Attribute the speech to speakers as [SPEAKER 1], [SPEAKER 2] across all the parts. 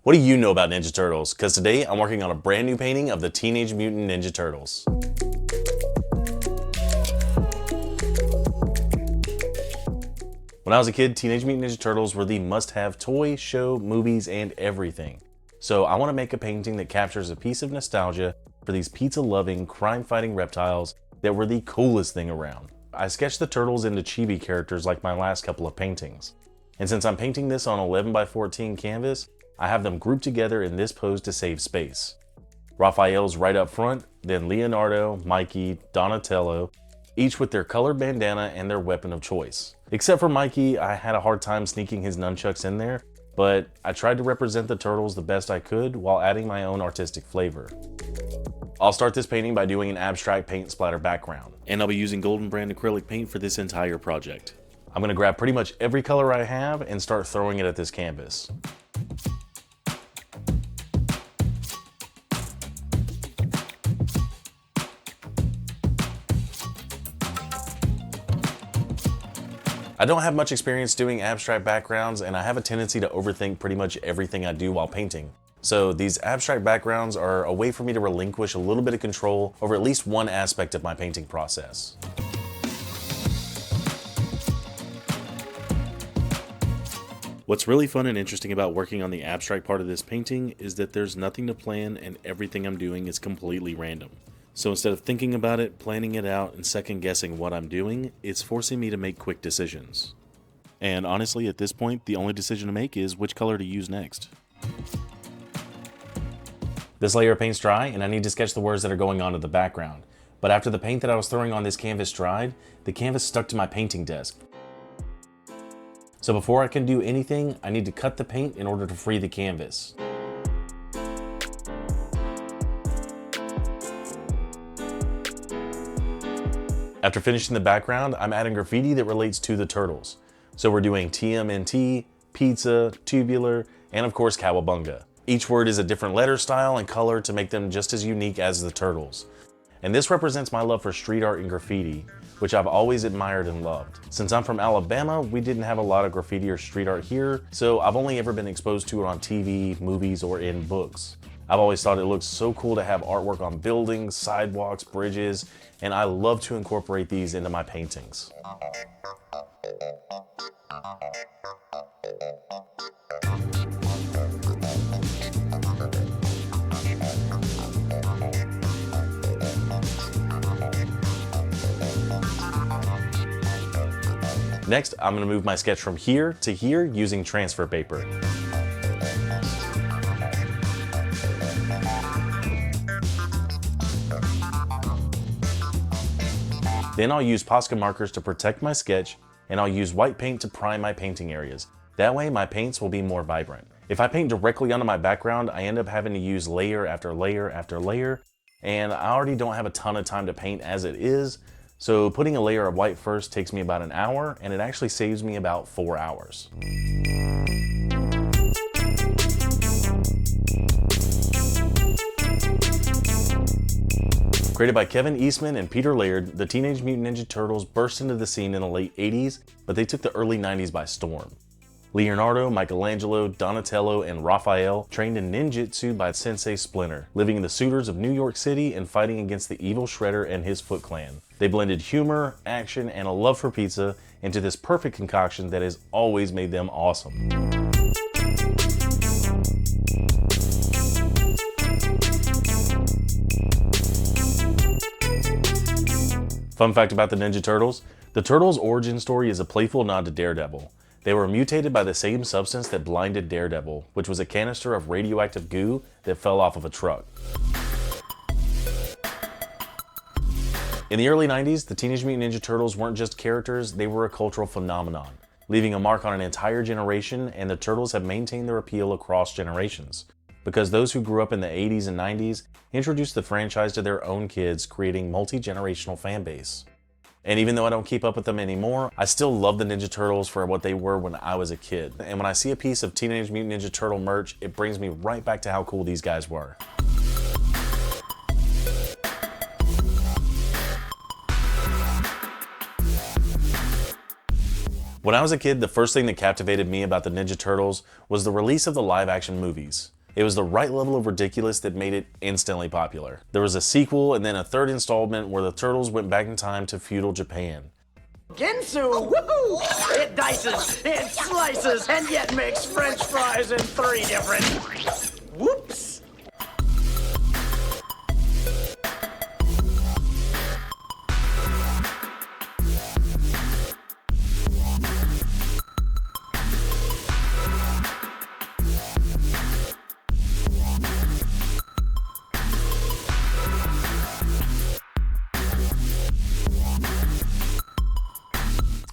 [SPEAKER 1] What do you know about Ninja Turtles? Because today I'm working on a brand new painting of the Teenage Mutant Ninja Turtles. When I was a kid, Teenage Mutant Ninja Turtles were the must-have toy, show, movies, and everything. So I want to make a painting that captures a piece of nostalgia for these pizza-loving, crime-fighting reptiles that were the coolest thing around. I sketched the turtles into chibi characters like my last couple of paintings. And since I'm painting this on 11x14 canvas, I have them grouped together in this pose to save space. Raphael's right up front, then Leonardo, Mikey, Donatello, each with their colored bandana and their weapon of choice. Except for Mikey, I had a hard time sneaking his nunchucks in there, but I tried to represent the turtles the best I could while adding my own artistic flavor. I'll start this painting by doing an abstract paint splatter background, and I'll be using Golden Brand acrylic paint for this entire project. I'm going to grab pretty much every color I have and start throwing it at this canvas. I don't have much experience doing abstract backgrounds, and I have a tendency to overthink pretty much everything I do while painting. So these abstract backgrounds are a way for me to relinquish a little bit of control over at least one aspect of my painting process. What's really fun and interesting about working on the abstract part of this painting is that there's nothing to plan and everything I'm doing is completely random. So instead of thinking about it, planning it out, and second guessing what I'm doing, it's forcing me to make quick decisions. And honestly, at this point, the only decision to make is which color to use next. This layer of paint's dry, and I need to sketch the words that are going on to the background. But after the paint that I was throwing on this canvas dried, the canvas stuck to my painting desk. So before I can do anything, I need to cut the paint in order to free the canvas. After finishing the background, I'm adding graffiti that relates to the turtles. So we're doing TMNT, pizza, tubular, and of course cowabunga. Each word is a different letter style and color to make them just as unique as the turtles. And this represents my love for street art and graffiti, which I've always admired and loved. Since I'm from Alabama, we didn't have a lot of graffiti or street art here, so I've only ever been exposed to it on TV, movies, or in books. I've always thought it looks so cool to have artwork on buildings, sidewalks, bridges, and I love to incorporate these into my paintings. Next, I'm going to move my sketch from here to here using transfer paper. Then I'll use Posca markers to protect my sketch, and I'll use white paint to prime my painting areas. That way my paints will be more vibrant. If I paint directly onto my background, I end up having to use layer after layer after layer, and I already don't have a ton of time to paint as it is, so putting a layer of white first takes me about an hour, and it actually saves me about 4 hours. Created by Kevin Eastman and Peter Laird, the Teenage Mutant Ninja Turtles burst into the scene in the late 80s, but they took the early 90s by storm. Leonardo, Michelangelo, Donatello, and Raphael trained in ninjutsu by Sensei Splinter, living in the sewers of New York City and fighting against the evil Shredder and his Foot Clan. They blended humor, action, and a love for pizza into this perfect concoction that has always made them awesome. Fun fact about the Ninja Turtles, the Turtles' origin story is a playful nod to Daredevil. They were mutated by the same substance that blinded Daredevil, which was a canister of radioactive goo that fell off of a truck. In the early 90s, the Teenage Mutant Ninja Turtles weren't just characters, they were a cultural phenomenon, leaving a mark on an entire generation, and the Turtles have maintained their appeal across generations, because those who grew up in the 80s and 90s introduced the franchise to their own kids, creating multi-generational fan base. And even though I don't keep up with them anymore, I still love the Ninja Turtles for what they were when I was a kid. And when I see a piece of Teenage Mutant Ninja Turtle merch, it brings me right back to how cool these guys were. When I was a kid, the first thing that captivated me about the Ninja Turtles was the release of the live-action movies. It was the right level of ridiculous that made it instantly popular. There was a sequel and then a third installment where the Turtles went back in time to feudal Japan.
[SPEAKER 2] Ginsu! Woohoo! It dices, it slices, and yet makes French fries in 3 different... Whoops!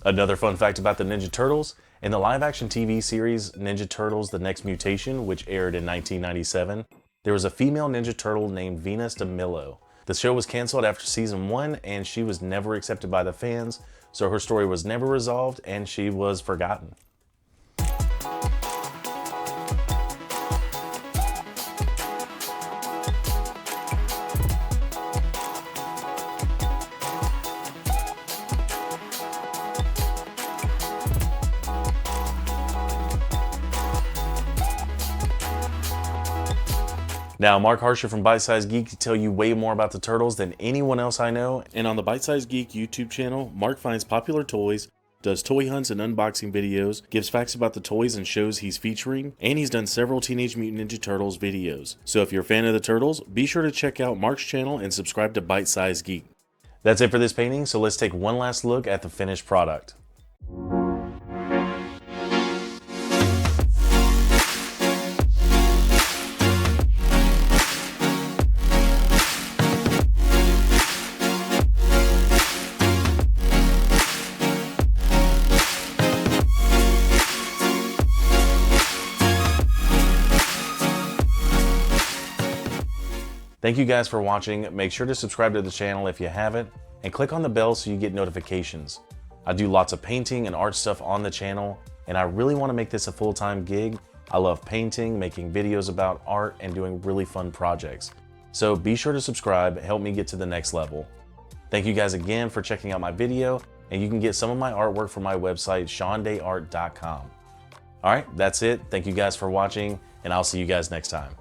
[SPEAKER 1] Another fun fact about the Ninja Turtles, in the live-action TV series Ninja Turtles: The Next Mutation, which aired in 1997, there was a female Ninja Turtle named Venus de Milo. The show was canceled after season 1 and she was never accepted by the fans, so her story was never resolved and she was forgotten. Now, Mark Harsher from Bite Size Geek to tell you way more about the Turtles than anyone else I know. And on the Bite Size Geek YouTube channel, Mark finds popular toys, does toy hunts and unboxing videos, gives facts about the toys and shows he's featuring, and he's done several Teenage Mutant Ninja Turtles videos. So if you're a fan of the Turtles, be sure to check out Mark's channel and subscribe to Bite Size Geek. That's it for this painting, so let's take one last look at the finished product. Thank you guys for watching. Make sure to subscribe to the channel if you haven't, and click on the bell so you get notifications. I do lots of painting and art stuff on the channel, and I really want to make this a full-time gig. I love painting, making videos about art, and doing really fun projects. So be sure to subscribe, help me get to the next level. Thank you guys again for checking out my video, and you can get some of my artwork from my website, SeanDayArt.com. All right, that's it. Thank you guys for watching, and I'll see you guys next time.